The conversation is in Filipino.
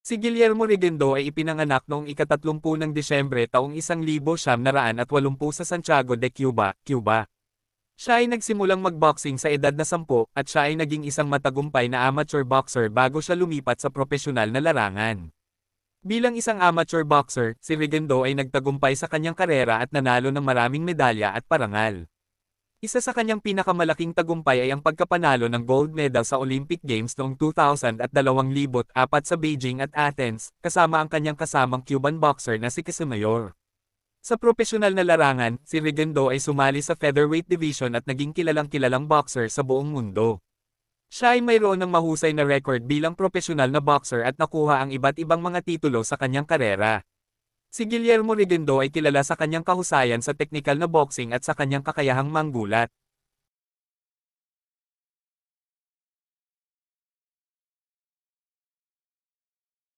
Si Guillermo Reguendo ay ipinanganak noong ika-30 ng Disyembre taong 1980 sa Santiago de Cuba, Cuba. Siya ay nagsimulang magboxing sa edad na 10 at siya ay naging isang matagumpay na amateur boxer bago siya lumipat sa propesyonal na larangan. Bilang isang amateur boxer, si Reguendo ay nagtagumpay sa kanyang karera at nanalo ng maraming medalya at parangal. Isa sa kanyang pinakamalaking tagumpay ay ang pagkapanalo ng gold medal sa Olympic Games noong 2000 at 2004 sa Beijing at Athens, kasama ang kanyang kasamang Cuban boxer na si Casamayor. Sa propesyonal na larangan, si Reguendo ay sumali sa featherweight division at naging kilalang-kilalang boxer sa buong mundo. Siya ay mayroon ng mahusay na record bilang propesyonal na boxer at nakuha ang iba't ibang mga titulo sa kanyang karera. Si Guillermo Reguendo ay kilala sa kanyang kahusayan sa teknikal na boxing at sa kanyang kakayahang manggulat.